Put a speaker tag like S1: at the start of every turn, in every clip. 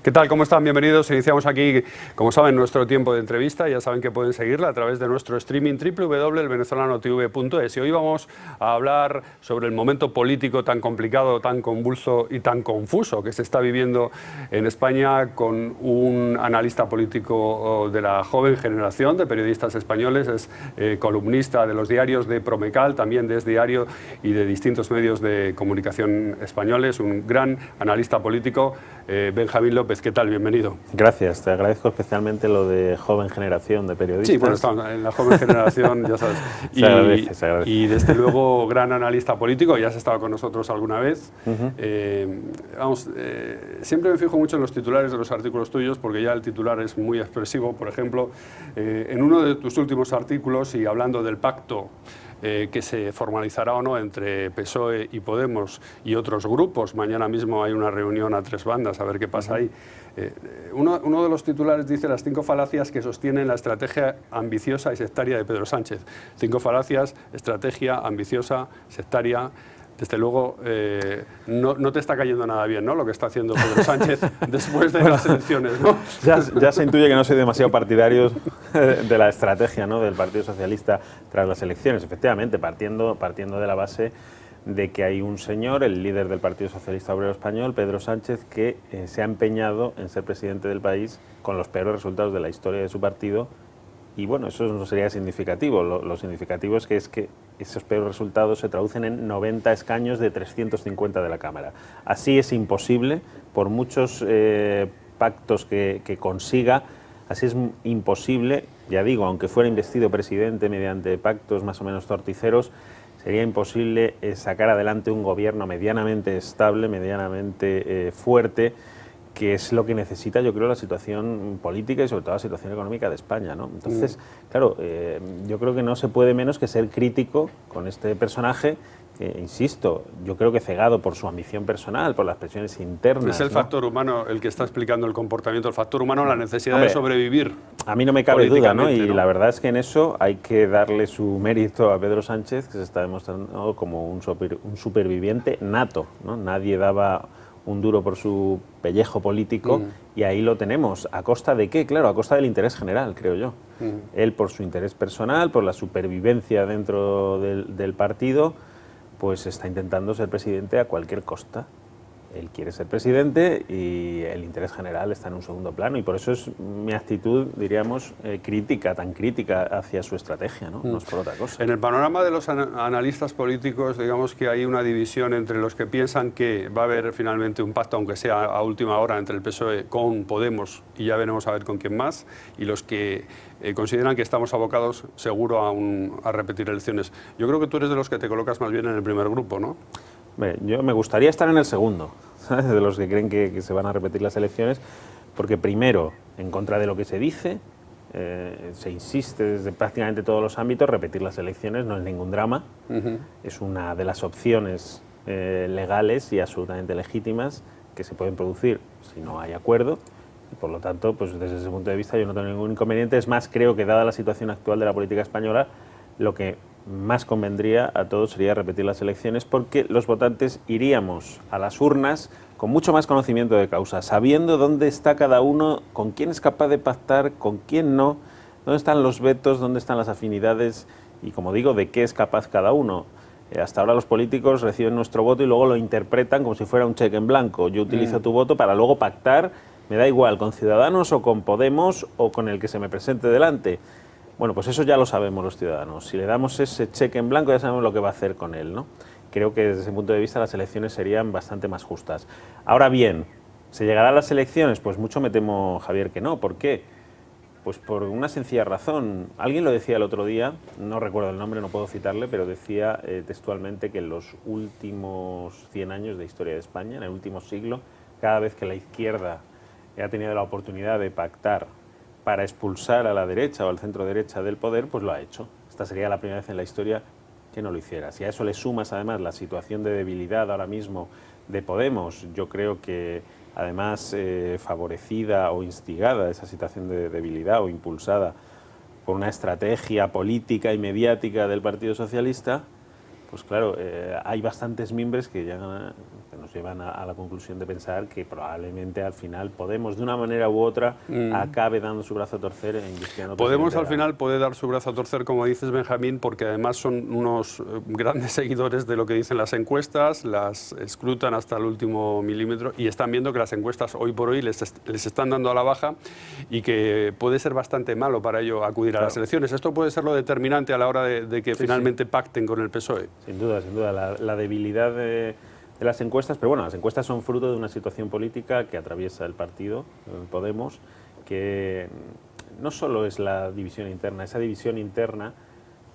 S1: ¿Qué tal? ¿Cómo están? Bienvenidos. Iniciamos aquí, como saben, nuestro tiempo de entrevista. Ya saben que pueden seguirla a través de nuestro streaming www.elvenezolanotv.es. Y hoy vamos a hablar sobre el momento político tan complicado, tan convulso y tan confuso que se está viviendo en España con un analista político de la joven generación de periodistas españoles. Es columnista de los diarios de Promecal, también de Es Diario y de distintos medios de comunicación españoles. Un gran analista político, Benjamín López. ¿Qué tal? Bienvenido.
S2: Gracias, te agradezco especialmente lo de joven generación de periodistas.
S1: Sí, bueno, estamos en la joven generación, ya sabes.
S2: Se agradece.
S1: Y desde luego, gran analista político, ya has estado con nosotros alguna vez. Siempre me fijo mucho en los titulares de los artículos tuyos, porque ya el titular es muy expresivo. Por ejemplo, en uno de tus últimos artículos, y hablando del pacto que se formalizará o no entre PSOE y Podemos y otros grupos. Mañana mismo hay una reunión a tres bandas, a ver qué pasa ahí. Uno de los titulares dice las 5 falacias que sostienen la estrategia ambiciosa y sectaria de Pedro Sánchez. 5 falacias, estrategia ambiciosa, sectaria. Desde luego, no te está cayendo nada bien, ¿no?, lo que está haciendo Pedro Sánchez después de las elecciones, ¿no?
S2: Ya se intuye que no soy demasiado partidario de la estrategia, ¿no?, del Partido Socialista tras las elecciones. Efectivamente, partiendo de la base de que hay un señor, el líder del Partido Socialista Obrero Español, Pedro Sánchez, que se ha empeñado en ser presidente del país con los peores resultados de la historia de su partido. Y bueno, eso no sería significativo. Lo significativo es que esos peores resultados se traducen en 90 escaños de 350 de la Cámara. Así es imposible, por muchos pactos que consiga, así es imposible, ya digo, aunque fuera investido presidente mediante pactos más o menos torticeros, sería imposible sacar adelante un gobierno medianamente estable, medianamente fuerte, que es lo que necesita, yo creo, la situación política y sobre todo la situación económica de España, ¿no? Entonces, claro, yo creo que no se puede menos que ser crítico con este personaje, que, insisto, yo creo que cegado por su ambición personal, por las presiones internas.
S1: Es el factor humano el que está explicando el comportamiento, el factor humano, la necesidad de sobrevivir.
S2: A mí no me cabe duda, ¿no? Y la verdad es que en eso hay que darle su mérito a Pedro Sánchez, que se está demostrando como un superviviente nato, ¿no? Nadie daba un duro por su pellejo político y ahí lo tenemos. ¿A costa de qué? Claro, a costa del interés general, creo yo. Él, por su interés personal, por la supervivencia dentro del partido, pues está intentando ser presidente a cualquier costa. Él quiere ser presidente y el interés general está en un segundo plano, y por eso es mi actitud, diríamos, crítica, tan crítica hacia su estrategia, ¿no? No es por otra cosa.
S1: En el panorama de los analistas políticos, digamos que hay una división entre los que piensan que va a haber finalmente un pacto, aunque sea a última hora, entre el PSOE con Podemos, y ya veremos a ver con quién más, y los que consideran que estamos abocados seguro a repetir elecciones. Yo creo que tú eres de los que te colocas más bien en el primer grupo, ¿no?
S2: Yo me gustaría estar en el segundo, ¿sabes?, de los que creen que se van a repetir las elecciones, porque primero, en contra de lo que se dice, se insiste desde prácticamente todos los ámbitos, repetir las elecciones no es ningún drama, es una de las opciones legales y absolutamente legítimas que se pueden producir si no hay acuerdo, y por lo tanto, pues desde ese punto de vista yo no tengo ningún inconveniente. Es más, creo que dada la situación actual de la política española, lo que más convendría a todos sería repetir las elecciones, porque los votantes iríamos a las urnas con mucho más conocimiento de causa, sabiendo dónde está cada uno, con quién es capaz de pactar, con quién no, dónde están los vetos, dónde están las afinidades y, como digo, de qué es capaz cada uno. Hasta ahora los políticos reciben nuestro voto y luego lo interpretan como si fuera un cheque en blanco. Yo utilizo tu voto para luego pactar, me da igual, con Ciudadanos o con Podemos o con el que se me presente delante. Bueno, pues eso ya lo sabemos los ciudadanos. Si le damos ese cheque en blanco ya sabemos lo que va a hacer con él, ¿no? Creo que desde ese punto de vista las elecciones serían bastante más justas. Ahora bien, ¿se llegará a las elecciones? Pues mucho me temo, Javier, que no. ¿Por qué? Pues por una sencilla razón. Alguien lo decía el otro día, no recuerdo el nombre, no puedo citarle, pero decía textualmente que en los últimos 100 años de historia de España, en el último siglo, cada vez que la izquierda ha tenido la oportunidad de pactar para expulsar a la derecha o al centro derecha del poder, pues lo ha hecho. Esta sería la primera vez en la historia que no lo hiciera. Si a eso le sumas además la situación de debilidad ahora mismo de Podemos, yo creo que además favorecida o instigada esa situación de debilidad o impulsada por una estrategia política y mediática del Partido Socialista, pues claro, hay bastantes mimbres que nos llevan a la conclusión de pensar que probablemente al final Podemos, de una manera u otra, acabe dando su brazo a torcer en Cristiano.
S1: Podemos al final puede dar su brazo a torcer, como dices, Benjamín, porque además son unos grandes seguidores de lo que dicen las encuestas, las escrutan hasta el último milímetro y están viendo que las encuestas hoy por hoy les están dando a la baja y que puede ser bastante malo para ello acudir a las elecciones. Esto puede ser lo determinante a la hora de que finalmente pacten con el PSOE.
S2: Sin duda, la debilidad de las encuestas, pero bueno, las encuestas son fruto de una situación política que atraviesa el partido, Podemos, que no solo es la división interna, esa división interna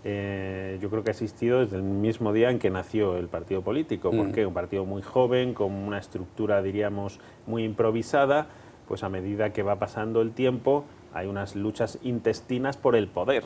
S2: yo creo que ha existido desde el mismo día en que nació el partido político, porque un partido muy joven, con una estructura, diríamos, muy improvisada, pues a medida que va pasando el tiempo hay unas luchas intestinas por el poder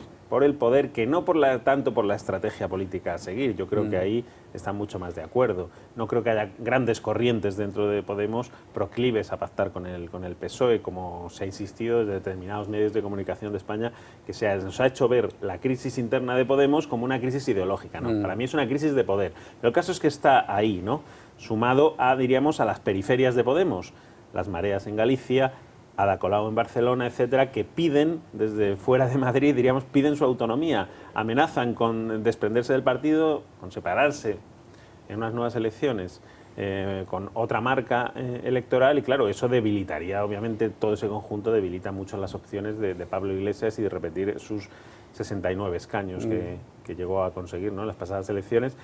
S2: que no tanto por la estrategia política a seguir. Yo creo que ahí están mucho más de acuerdo. No creo que haya grandes corrientes dentro de Podemos proclives a pactar con el PSOE, como se ha insistido desde determinados medios de comunicación de España, que nos ha hecho ver la crisis interna de Podemos como una crisis ideológica, ¿no? Para mí es una crisis de poder. Pero el caso es que está ahí, ¿no? Sumado diríamos, a las periferias de Podemos, las mareas en Galicia, Ada Colau en Barcelona, etcétera, que piden, desde fuera de Madrid, diríamos, piden su autonomía, amenazan con desprenderse del partido, con separarse en unas nuevas elecciones, con otra marca electoral, y claro, eso debilitaría, obviamente, todo ese conjunto debilita mucho las opciones de Pablo Iglesias y de repetir sus 69 escaños que llegó a conseguir, ¿no?, en las pasadas elecciones.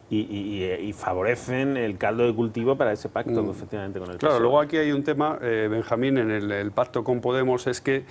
S2: Y favorecen el caldo de cultivo para ese pacto efectivamente con el PSOE.
S1: Claro, luego aquí hay un tema, Benjamín, en el pacto con Podemos, es que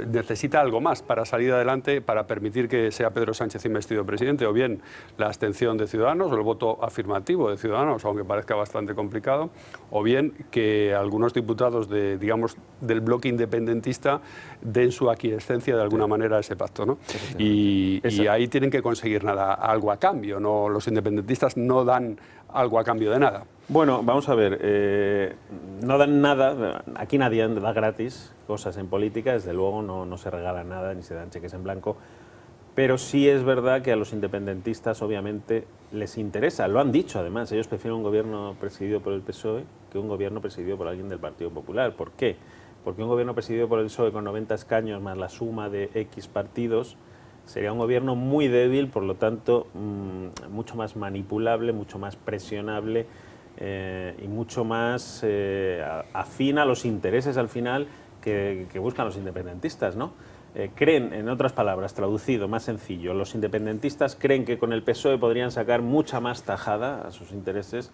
S1: necesita algo más para salir adelante, para permitir que sea Pedro Sánchez investido presidente, o bien la abstención de Ciudadanos, o el voto afirmativo de Ciudadanos, aunque parezca bastante complicado, o bien que algunos diputados del bloque independentista den su aquiescencia de alguna manera a ese pacto, ¿no? Y ahí tienen que conseguir algo a cambio, ¿no? Los independentistas no dan algo a cambio de nada.
S2: Bueno, vamos a ver, no dan nada, aquí nadie da gratis cosas en política, desde luego no se regala nada ni se dan cheques en blanco, pero sí es verdad que a los independentistas obviamente les interesa, lo han dicho además, ellos prefieren un gobierno presidido por el PSOE que un gobierno presidido por alguien del Partido Popular. ¿Por qué? Porque un gobierno presidido por el PSOE con 90 escaños más la suma de X partidos sería un gobierno muy débil, por lo tanto, mucho más manipulable, mucho más presionable y mucho más afín a los intereses al final que buscan los independentistas, ¿no? Creen, en otras palabras, traducido, más sencillo, los independentistas creen que con el PSOE podrían sacar mucha más tajada a sus intereses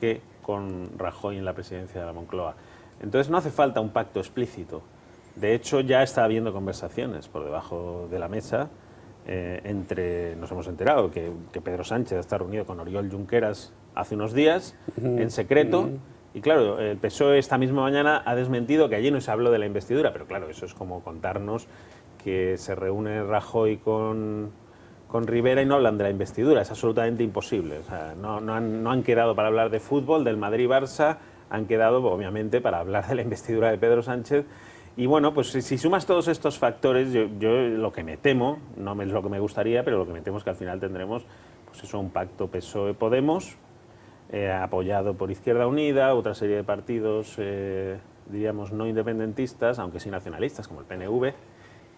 S2: que con Rajoy en la presidencia de la Moncloa. Entonces no hace falta un pacto explícito. De hecho, ya está habiendo conversaciones por debajo de la mesa nos hemos enterado que Pedro Sánchez está reunido con Oriol Junqueras hace unos días, en secreto, y claro, el PSOE esta misma mañana ha desmentido que allí no se habló de la investidura, pero claro, eso es como contarnos que se reúne Rajoy con Rivera y no hablan de la investidura, es absolutamente imposible. O sea, no han quedado para hablar de fútbol, del Madrid-Barça, han quedado obviamente para hablar de la investidura de Pedro Sánchez. Y bueno, pues si sumas todos estos factores, yo lo que me temo, no es lo que me gustaría, pero lo que me temo es que al final tendremos pues eso, un pacto PSOE-Podemos, apoyado por Izquierda Unida, otra serie de partidos, diríamos, no independentistas, aunque sí nacionalistas, como el PNV,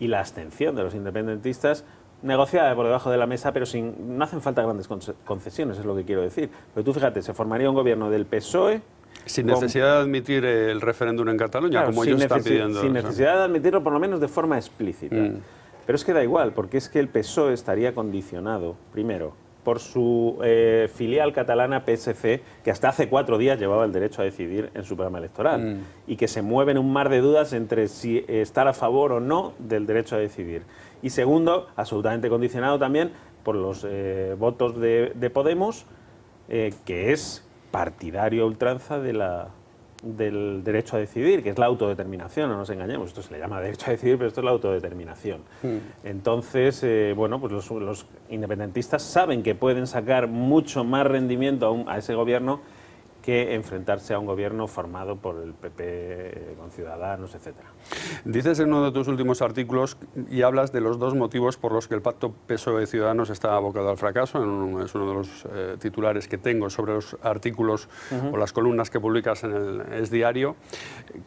S2: y la abstención de los independentistas, negociada por debajo de la mesa, pero no hacen falta grandes concesiones, es lo que quiero decir. Pero tú fíjate, se formaría un gobierno del PSOE,
S1: sin necesidad de admitir el referéndum en Cataluña, claro, como ellos están pidiendo.
S2: Sin necesidad de admitirlo, por lo menos de forma explícita. Pero es que da igual, porque es que el PSOE estaría condicionado, primero, por su filial catalana PSC, que hasta hace 4 días llevaba el derecho a decidir en su programa electoral, y que se mueve en un mar de dudas entre si estar a favor o no del derecho a decidir. Y segundo, absolutamente condicionado también por los votos de Podemos, que es partidario a ultranza del derecho a decidir, que es la autodeterminación, no nos engañemos, esto se le llama derecho a decidir, pero esto es la autodeterminación. Entonces, bueno, pues los independentistas saben que pueden sacar mucho más rendimiento a ese gobierno que enfrentarse a un gobierno formado por el PP con Ciudadanos, etcétera.
S1: Dices en uno de tus últimos artículos y hablas de los dos motivos por los que el pacto PSOE-Ciudadanos está abocado al fracaso. Es uno de los titulares que tengo sobre los artículos o las columnas que publicas en el Es Diario,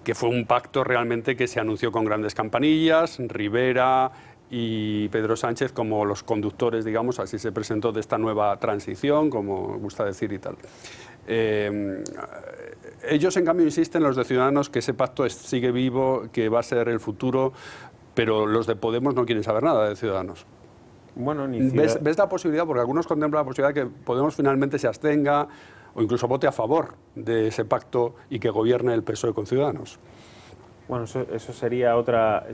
S1: que fue un pacto realmente que se anunció con grandes campanillas, Rivera y Pedro Sánchez como los conductores, digamos, así se presentó, de esta nueva transición, como gusta decir y tal. Ellos, en cambio, insisten, los de Ciudadanos, que ese pacto sigue vivo, que va a ser el futuro, pero los de Podemos no quieren saber nada de Ciudadanos.
S2: Bueno,
S1: ¿Ves la posibilidad, porque algunos contemplan la posibilidad de que Podemos finalmente se abstenga o incluso vote a favor de ese pacto y que gobierne el PSOE con Ciudadanos?
S2: Bueno, eso sería otra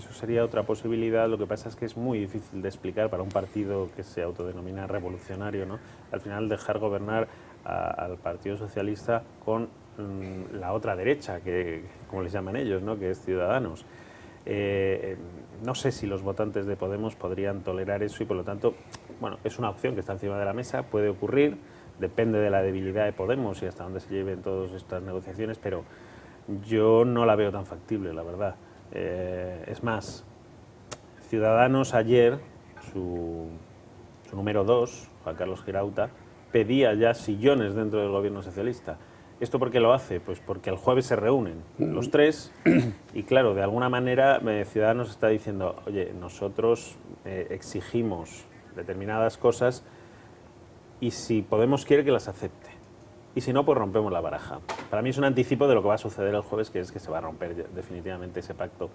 S2: posibilidad. Lo que pasa es que es muy difícil de explicar para un partido que se autodenomina revolucionario, ¿no? Al final dejar gobernar al Partido Socialista con la otra derecha, que como les llaman ellos, ¿no? Que es Ciudadanos. No sé si los votantes de Podemos podrían tolerar eso y por lo tanto, bueno, es una opción que está encima de la mesa, puede ocurrir, depende de la debilidad de Podemos y hasta dónde se lleven todas estas negociaciones, pero yo no la veo tan factible, la verdad. Es más, Ciudadanos ayer, su número 2, Juan Carlos Girauta, pedía ya sillones dentro del gobierno socialista. ¿Esto por qué lo hace? Pues porque el jueves se reúnen los tres y claro, de alguna manera Ciudadanos está diciendo, oye, nosotros exigimos determinadas cosas y si Podemos quiere que las acepte. Y si no, pues rompemos la baraja. Para mí es un anticipo de lo que va a suceder el jueves, que es que se va a romper definitivamente ese pacto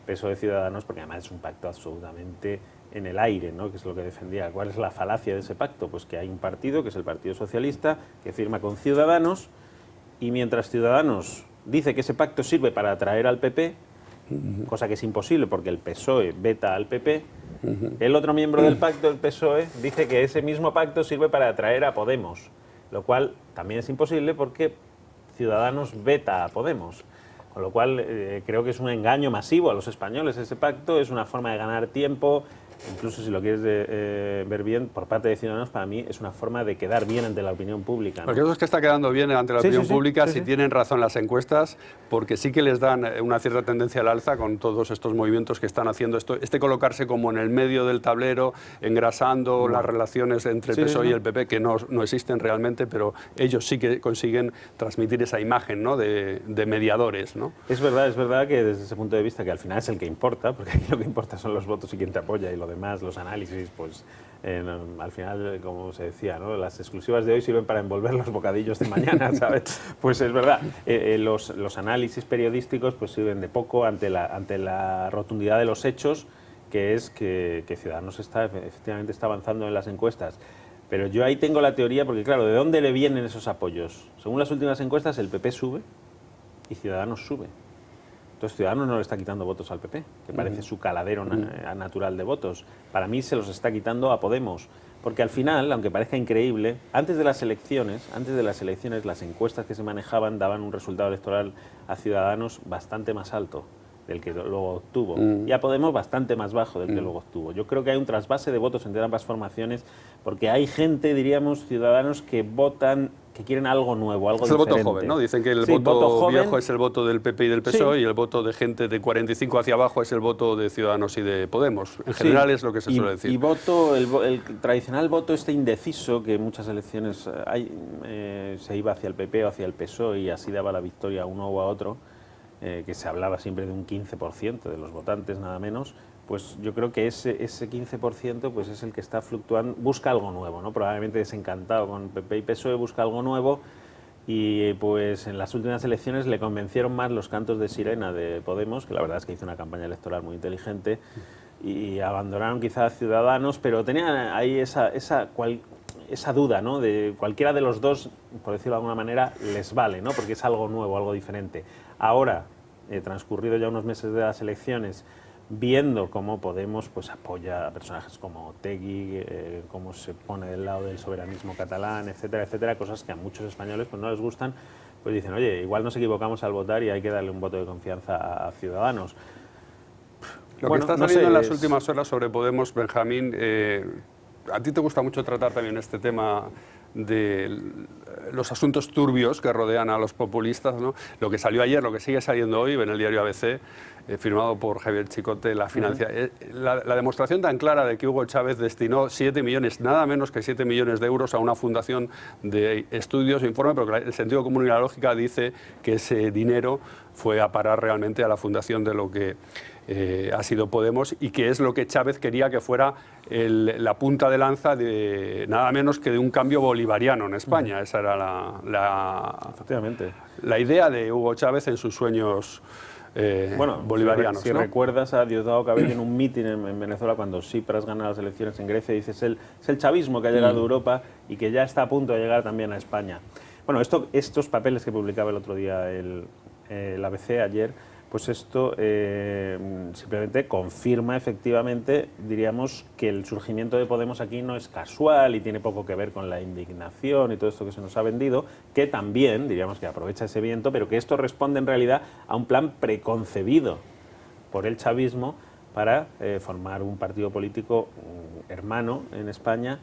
S2: PSOE-Ciudadanos, porque además es un pacto absolutamente en el aire, ¿no? Que es lo que defendía. ¿Cuál es la falacia de ese pacto? Pues que hay un partido, que es el Partido Socialista, que firma con Ciudadanos, y mientras Ciudadanos dice que ese pacto sirve para atraer al PP, cosa que es imposible porque el PSOE veta al PP, el otro miembro del pacto, el PSOE, dice que ese mismo pacto sirve para atraer a Podemos, lo cual también es imposible porque Ciudadanos veta a Podemos. Con lo cual creo que es un engaño masivo a los españoles ese pacto, es una forma de ganar tiempo, incluso si lo quieres ver bien, por parte de Ciudadanos, para mí es una forma de quedar bien ante la opinión pública, ¿no?
S1: Porque eso es que está quedando bien ante la opinión pública, si tienen razón las encuestas, porque sí que les dan una cierta tendencia al alza con todos estos movimientos que están haciendo, colocarse como en el medio del tablero, engrasando las relaciones entre el PSOE y el PP, que no existen realmente, pero ellos sí que consiguen transmitir esa imagen, ¿no? de mediadores, ¿no?
S2: Es verdad que desde ese punto de vista, que al final es el que importa, porque aquí lo que importa son los votos y quién te apoya y lo demás, los análisis, pues al final, como se decía, ¿no? Las exclusivas de hoy sirven para envolver los bocadillos de mañana, ¿sabes? Pues es verdad, los análisis periodísticos pues sirven de poco ante la rotundidad de los hechos, que es que Ciudadanos efectivamente está avanzando en las encuestas. Pero yo ahí tengo la teoría, porque claro, ¿de dónde le vienen esos apoyos? Según las últimas encuestas, el PP sube y Ciudadanos sube. Entonces Ciudadanos no le está quitando votos al PP, que parece su caladero natural de votos. Para mí se los está quitando a Podemos, porque al final, aunque parezca increíble, antes de las elecciones, las encuestas que se manejaban daban un resultado electoral a Ciudadanos bastante más alto del que luego obtuvo, y a Podemos bastante más bajo del que luego obtuvo. Yo creo que hay un trasvase de votos entre ambas formaciones, porque hay gente, diríamos, ciudadanos que votan, que quieren algo nuevo, algo diferente.
S1: Es el voto joven, ¿no? Dicen que el voto viejo es el voto del PP y del PSOE y el voto de gente de 45 hacia abajo es el voto de Ciudadanos y de Podemos. En general es lo que se suele decir.
S2: Y el tradicional voto indeciso, que en muchas elecciones se iba hacia el PP o hacia el PSOE y así daba la victoria a uno o a otro, que se hablaba siempre de un 15% de los votantes, nada menos, pues yo creo que ese 15% pues es el que está fluctuando, busca algo nuevo, ¿no? Probablemente desencantado con PP y PSOE, busca algo nuevo y pues en las últimas elecciones le convencieron más los cantos de sirena de Podemos, que la verdad es que hizo una campaña electoral muy inteligente, y abandonaron quizá a Ciudadanos, pero tenían ahí esa duda, ¿no? De cualquiera de los dos, por decirlo de alguna manera, les vale, ¿no? Porque es algo nuevo, algo diferente. Ahora, transcurrido ya unos meses de las elecciones, viendo cómo Podemos pues apoya a personajes como Otegi, cómo se pone del lado del soberanismo catalán, etcétera, etcétera, cosas que a muchos españoles pues no les gustan, pues dicen, oye, igual nos equivocamos al votar y hay que darle un voto de confianza a Ciudadanos.
S1: Lo que está saliendo en las últimas horas sobre Podemos, Benjamín, a ti te gusta mucho tratar también este tema de los asuntos turbios que rodean a los populistas, ¿no? Lo que salió ayer, lo que sigue saliendo hoy en el diario ABC, firmado por Javier Chicote, la demostración tan clara de que Hugo Chávez destinó 7 millones, nada menos que 7 millones de euros a una fundación de estudios e informe, pero que el sentido común y la lógica dice que ese dinero fue a parar realmente a la fundación de lo que ha sido Podemos, y que es lo que Chávez quería que fuera la punta de lanza de nada menos que de un cambio bolivariano en España. Esa era
S2: Efectivamente,
S1: la idea de Hugo Chávez en sus sueños bolivarianos.
S2: Si recuerdas a Diosdado Cabello en un mitin en Venezuela cuando Tsipras gana las elecciones en Grecia, dice es el chavismo que ha llegado a Europa y que ya está a punto de llegar también a España. Bueno, estos papeles que publicaba el otro día el ABC ayer, pues esto simplemente confirma efectivamente, diríamos, que el surgimiento de Podemos aquí no es casual y tiene poco que ver con la indignación y todo esto que se nos ha vendido, que también, diríamos, que aprovecha ese viento, pero que esto responde en realidad a un plan preconcebido por el chavismo para formar un partido político hermano en España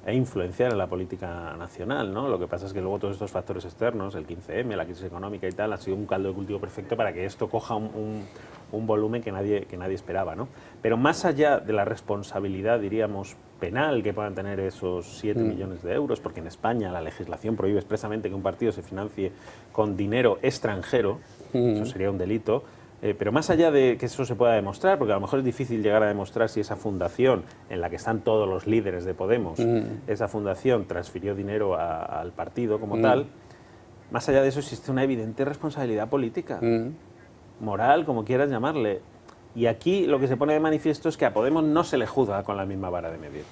S2: e influenciar en la política nacional, ¿no? Lo que pasa es que luego todos estos factores externos, el 15M, la crisis económica y tal, ha sido un caldo de cultivo perfecto para que esto coja un volumen que nadie esperaba, ¿no? Pero más allá de la responsabilidad, diríamos, penal que puedan tener esos 7 millones de euros, porque en España la legislación prohíbe expresamente que un partido se financie con dinero extranjero, eso sería un delito. Pero más allá de que eso se pueda demostrar, porque a lo mejor es difícil llegar a demostrar si esa fundación, en la que están todos los líderes de Podemos, esa fundación transfirió dinero al partido como tal, más allá de eso existe una evidente responsabilidad política, moral, como quieras llamarle. Y aquí lo que se pone de manifiesto es que a Podemos no se le juzga con la misma vara de medir.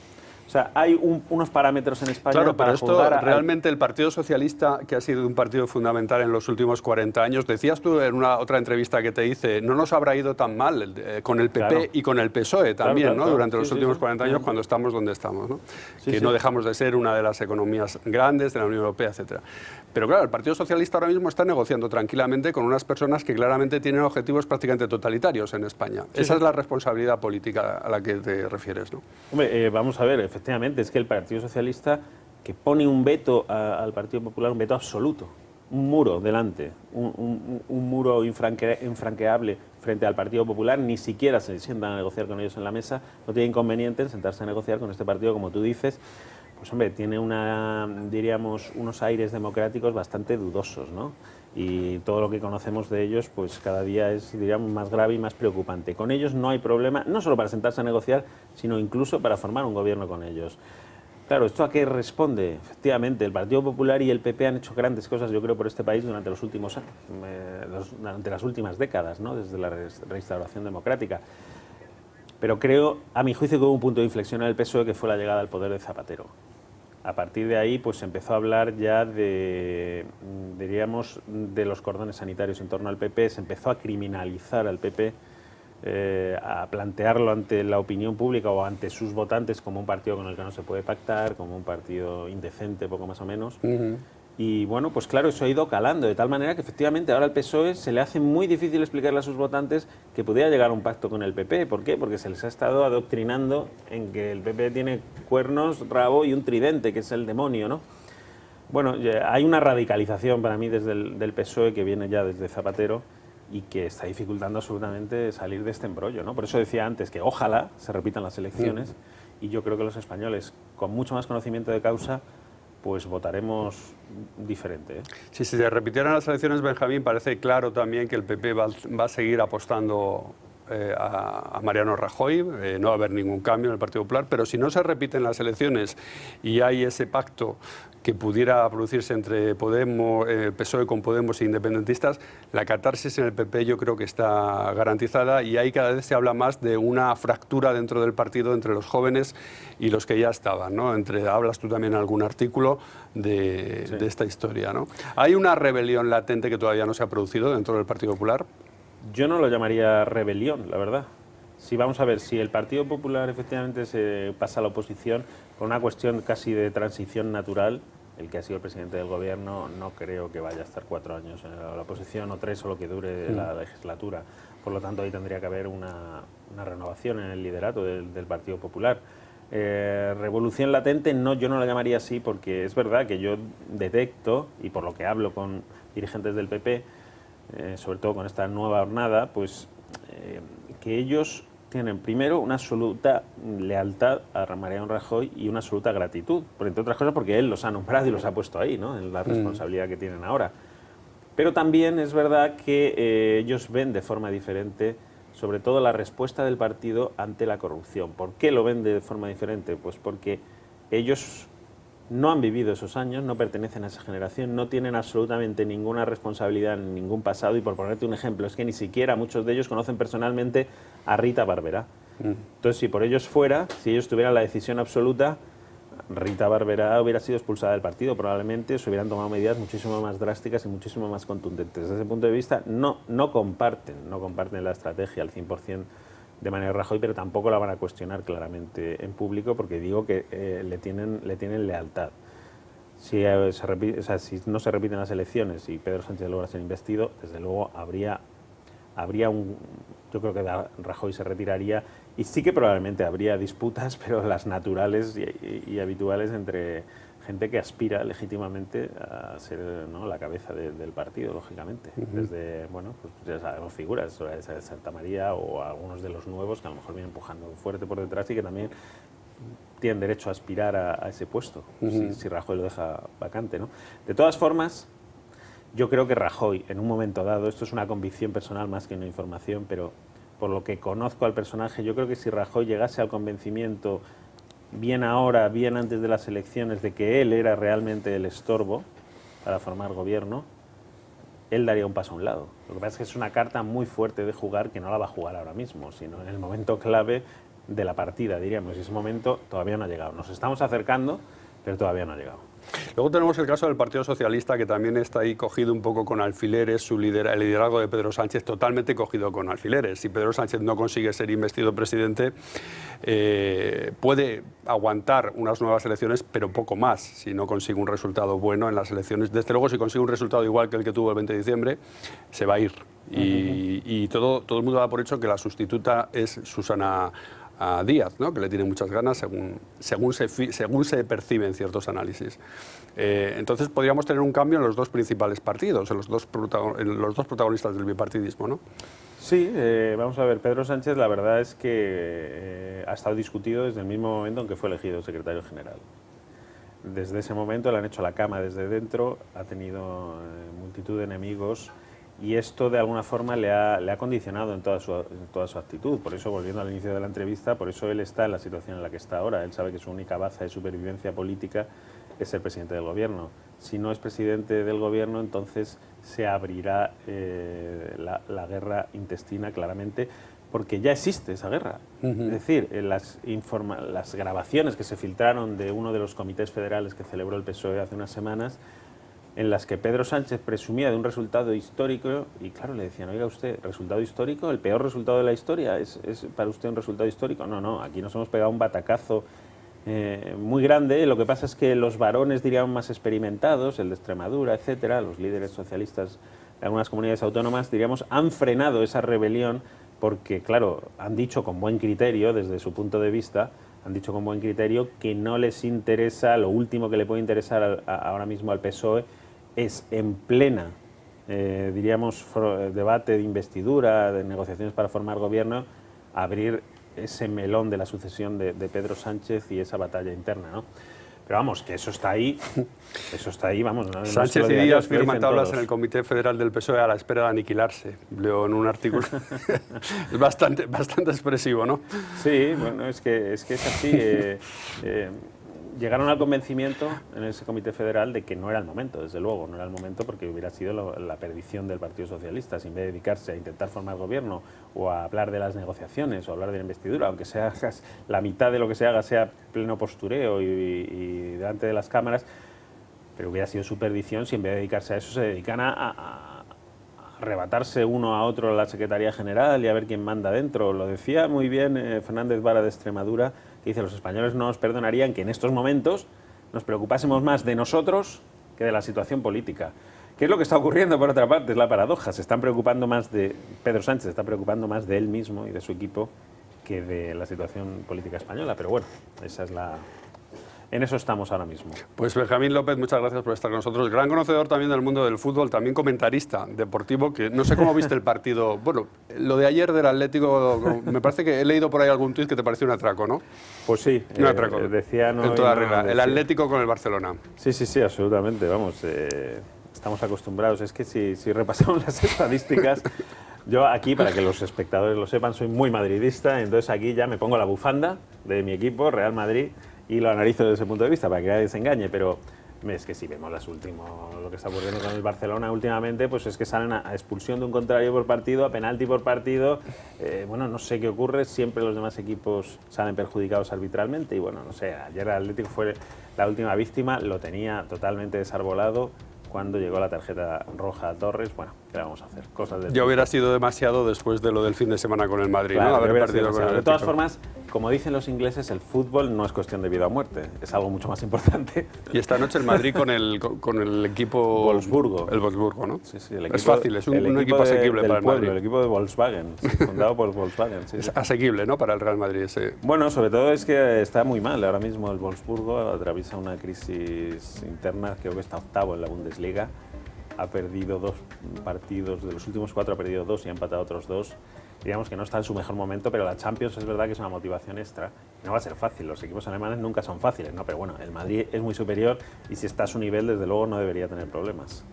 S2: O sea, hay unos parámetros en España
S1: claro,
S2: para
S1: pero esto
S2: juzgar
S1: realmente el Partido Socialista, que ha sido un partido fundamental en los últimos 40 años, decías tú en una otra entrevista que te hice, no nos habrá ido tan mal con el PP y con el PSOE también, ¿no? Durante los últimos 40 años, cuando estamos donde estamos, ¿no? Que no dejamos de ser una de las economías grandes de la Unión Europea, etcétera. Pero claro, el Partido Socialista ahora mismo está negociando tranquilamente con unas personas que claramente tienen objetivos prácticamente totalitarios en España. Esa es la responsabilidad política a la que te refieres, ¿no?
S2: Hombre, vamos a ver, efectivamente, es que el Partido Socialista que pone un veto al Partido Popular, un veto absoluto, un muro delante, un muro infranqueable frente al Partido Popular, ni siquiera se sientan a negociar con ellos en la mesa, no tiene inconveniente en sentarse a negociar con este partido, como tú dices. Pues hombre, tiene diríamos, unos aires democráticos bastante dudosos, ¿no? Y todo lo que conocemos de ellos, pues cada día es, diríamos, más grave y más preocupante. Con ellos no hay problema, no solo para sentarse a negociar, sino incluso para formar un gobierno con ellos. Claro, ¿esto a qué responde? Efectivamente, el Partido Popular y el PP han hecho grandes cosas, yo creo, por este país durante los últimos durante las últimas décadas, ¿no? Desde la restauración democrática. Pero creo, a mi juicio, que hubo un punto de inflexión en el PSOE, que fue la llegada al poder de Zapatero. A partir de ahí, pues se empezó a hablar ya diríamos, de los cordones sanitarios en torno al PP, se empezó a criminalizar al PP, a plantearlo ante la opinión pública o ante sus votantes como un partido con el que no se puede pactar, como un partido indecente, poco más o menos. Y bueno, pues claro, eso ha ido calando, de tal manera que efectivamente ahora al PSOE se le hace muy difícil explicarle a sus votantes que pudiera llegar a un pacto con el PP. ¿Por qué? Porque se les ha estado adoctrinando en que el PP tiene cuernos, rabo y un tridente, que es el demonio, ¿no? Bueno, hay una radicalización para mí desde del PSOE que viene ya desde Zapatero y que está dificultando absolutamente salir de este embrollo, ¿no? Por eso decía antes que ojalá se repitan las elecciones y yo creo que los españoles, con mucho más conocimiento de causa, pues votaremos diferente, ¿eh?
S1: Si se repitieran las elecciones, Benjamín, parece claro también que el PP va a seguir apostando a Mariano Rajoy, no va a haber ningún cambio en el Partido Popular, pero si no se repiten las elecciones y hay ese pacto que pudiera producirse entre Podemos, PSOE con Podemos e independentistas, la catarsis en el PP yo creo que está garantizada y ahí cada vez se habla más de una fractura dentro del partido entre los jóvenes y los que ya estaban, ¿no? Hablas tú también en algún artículo de esta historia, ¿no? ¿Hay una rebelión latente que todavía no se ha producido dentro del Partido Popular?
S2: Yo no lo llamaría rebelión, la verdad. Si vamos a ver, si el Partido Popular efectivamente se pasa a la oposición por una cuestión casi de transición natural, el que ha sido el presidente del gobierno no creo que vaya a estar 4 años en la oposición o 3 o lo que dure la legislatura. Por lo tanto, ahí tendría que haber una renovación en el liderato del Partido Popular. revolución latente, no, yo no la llamaría así, porque es verdad que yo detecto, y por lo que hablo con dirigentes del PP, sobre todo con esta nueva hornada, pues que ellos tienen primero una absoluta lealtad a Mariano Rajoy y una absoluta gratitud, entre otras cosas porque él los ha nombrado y los ha puesto ahí, ¿no?, en la responsabilidad que tienen ahora. Pero también es verdad que ellos ven de forma diferente, sobre todo, la respuesta del partido ante la corrupción. ¿Por qué lo ven de forma diferente? Pues porque ellos no han vivido esos años, no pertenecen a esa generación, no tienen absolutamente ninguna responsabilidad en ningún pasado, y por ponerte un ejemplo, es que ni siquiera muchos de ellos conocen personalmente a Rita Barberá. Entonces, si por ellos fuera, si ellos tuvieran la decisión absoluta, Rita Barberá hubiera sido expulsada del partido, probablemente se hubieran tomado medidas muchísimo más drásticas y muchísimo más contundentes. Desde ese punto de vista, no comparten la estrategia al 100% de Mariano Rajoy, pero tampoco la van a cuestionar claramente en público, porque digo que le tienen lealtad. Si no se repiten las elecciones y Pedro Sánchez logra ser investido, desde luego habría yo creo que Rajoy se retiraría, y sí que probablemente habría disputas, pero las naturales y habituales entre gente que aspira legítimamente a ser, ¿no?, la cabeza del partido, lógicamente. Desde, bueno, pues ya sabemos figuras, Santa María o algunos de los nuevos que a lo mejor vienen empujando fuerte por detrás y que también tienen derecho a aspirar a ese puesto, si Rajoy lo deja vacante, ¿no? De todas formas, yo creo que Rajoy, en un momento dado, esto es una convicción personal más que una información, pero por lo que conozco al personaje, yo creo que si Rajoy llegase al convencimiento, bien ahora, bien antes de las elecciones, de que él era realmente el estorbo para formar gobierno, él daría un paso a un lado. Lo que pasa es que es una carta muy fuerte de jugar, que no la va a jugar ahora mismo, sino en el momento clave de la partida, diríamos, y ese momento todavía no ha llegado. Nos estamos acercando, pero todavía no ha llegado.
S1: Luego tenemos el caso del Partido Socialista, que también está ahí cogido un poco con alfileres, el liderazgo de Pedro Sánchez totalmente cogido con alfileres. Si Pedro Sánchez no consigue ser investido presidente, puede aguantar unas nuevas elecciones, pero poco más, si no consigue un resultado bueno en las elecciones. Desde luego, si consigue un resultado igual que el que tuvo el 20 de diciembre, se va a ir. Y todo el mundo da por hecho que la sustituta es Susana Díaz, ¿no?, que le tiene muchas ganas según se percibe en ciertos análisis. Entonces podríamos tener un cambio en los dos principales partidos, en los dos protagonistas del bipartidismo, ¿no?
S2: Sí, vamos a ver, Pedro Sánchez, la verdad es que ha estado discutido desde el mismo momento en que fue elegido secretario general. Desde ese momento le han hecho la cama desde dentro, ha tenido multitud de enemigos, y esto de alguna forma le ha condicionado en toda su actitud. Por eso, volviendo al inicio de la entrevista, por eso él está en la situación en la que está ahora. Él sabe que su única baza de supervivencia política es ser presidente del gobierno. Si no es presidente del gobierno, entonces se abrirá la guerra intestina, claramente, porque ya existe esa guerra. Es decir, las grabaciones que se filtraron de uno de los comités federales que celebró el PSOE hace unas semanas, en las que Pedro Sánchez presumía de un resultado histórico, y claro, le decían, oiga usted, ¿resultado histórico? ¿El peor resultado de la historia? ¿Es para usted un resultado histórico? No, aquí nos hemos pegado un batacazo muy grande. Lo que pasa es que los varones, diríamos, más experimentados, el de Extremadura, etcétera, los líderes socialistas de algunas comunidades autónomas, diríamos, han frenado esa rebelión porque, claro, han dicho con buen criterio, desde su punto de vista, que no les interesa, lo último que le puede interesar ahora mismo al PSOE es, en plena, diríamos, debate de investidura, de negociaciones para formar gobierno, abrir ese melón de la sucesión de Pedro Sánchez y esa batalla interna, ¿no? Pero vamos, que eso está ahí, vamos. ¿No?
S1: Sánchez y Díaz firman tablas en el Comité Federal del PSOE a la espera de aniquilarse. Leo en un artículo. Es bastante expresivo, ¿no?
S2: Sí, bueno, es que es así. Llegaron al convencimiento en ese Comité Federal de que no era el momento, desde luego, no era el momento, porque hubiera sido la perdición del Partido Socialista, si en vez de dedicarse a intentar formar gobierno o a hablar de las negociaciones o a hablar de la investidura, aunque sea la mitad de lo que se haga sea pleno postureo y delante de las cámaras, pero hubiera sido su perdición si en vez de dedicarse a eso se dedican a arrebatarse uno a otro la Secretaría General y a ver quién manda dentro. Lo decía muy bien Fernández Vara de Extremadura, que dice, los españoles no nos perdonarían que en estos momentos nos preocupásemos más de nosotros que de la situación política. ¿Qué es lo que está ocurriendo, por otra parte? Es la paradoja. Se están preocupando más de Pedro Sánchez, se está preocupando más de él mismo y de su equipo que de la situación política española, pero bueno, en eso estamos ahora mismo.
S1: Pues Benjamín López, muchas gracias por estar con nosotros. Gran conocedor también del mundo del fútbol, también comentarista deportivo, que no sé cómo viste el partido. Bueno, lo de ayer del Atlético, me parece que he leído por ahí algún tuit que te pareció un atraco, ¿no?
S2: Pues sí,
S1: un atraco.
S2: Decían
S1: en toda regla. El Atlético con el Barcelona.
S2: Sí, absolutamente, vamos. Estamos acostumbrados. Es que si repasamos las estadísticas, yo aquí, para que los espectadores lo sepan, soy muy madridista, entonces aquí ya me pongo la bufanda de mi equipo, Real Madrid, y lo analizo desde ese punto de vista para que nadie se engañe, pero es que si vemos lo que está ocurriendo con el Barcelona últimamente, pues es que salen a expulsión de un contrario por partido, a penalti por partido. Bueno, no sé qué ocurre, siempre los demás equipos salen perjudicados arbitralmente y bueno, no sé, ayer el Atlético fue la última víctima, lo tenía totalmente desarbolado cuando llegó la tarjeta roja a Torres. Bueno, ¿qué le vamos a hacer? Cosas del
S1: ya hubiera sido demasiado después de lo del fin de semana con el Madrid,
S2: claro,
S1: ¿no?
S2: Haber perdido con el Atlético. De todas formas, como dicen los ingleses, el fútbol no es cuestión de vida o muerte, es algo mucho más importante.
S1: Y esta noche el Madrid con el equipo...
S2: Wolfsburgo.
S1: El Wolfsburgo, ¿no?
S2: Sí, el equipo,
S1: es fácil, es un equipo asequible para el Madrid.
S2: El equipo de Volkswagen, fundado por Volkswagen. Sí,
S1: es asequible, ¿no?, para el Real Madrid ese.
S2: Bueno, sobre todo es que está muy mal. Ahora mismo el Wolfsburgo atraviesa una crisis interna, creo que está octavo en la Bundesliga. Ha perdido 2 partidos, de los últimos 4 ha perdido 2 y ha empatado otros 2. Digamos que no está en su mejor momento, pero la Champions es verdad que es una motivación extra. No va a ser fácil, los equipos alemanes nunca son fáciles, ¿no? Pero bueno, el Madrid es muy superior y si está a su nivel, desde luego no debería tener problemas.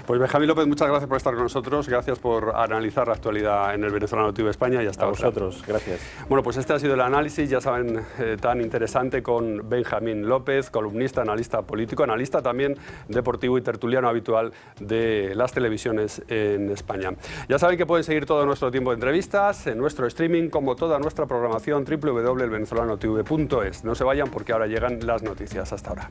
S1: Pues Benjamín López, muchas gracias por estar con nosotros, gracias por analizar la actualidad en el venezolano TV España y hasta
S2: a vosotros, gracias.
S1: Bueno, pues este ha sido el análisis, ya saben, tan interesante con Benjamín López, columnista, analista político, analista también deportivo y tertuliano habitual de las televisiones en España. Ya saben que pueden seguir todo nuestro tiempo de entrevistas en nuestro streaming, como toda nuestra programación, www.elvenezolanotv.es. No se vayan porque ahora llegan las noticias. Hasta ahora.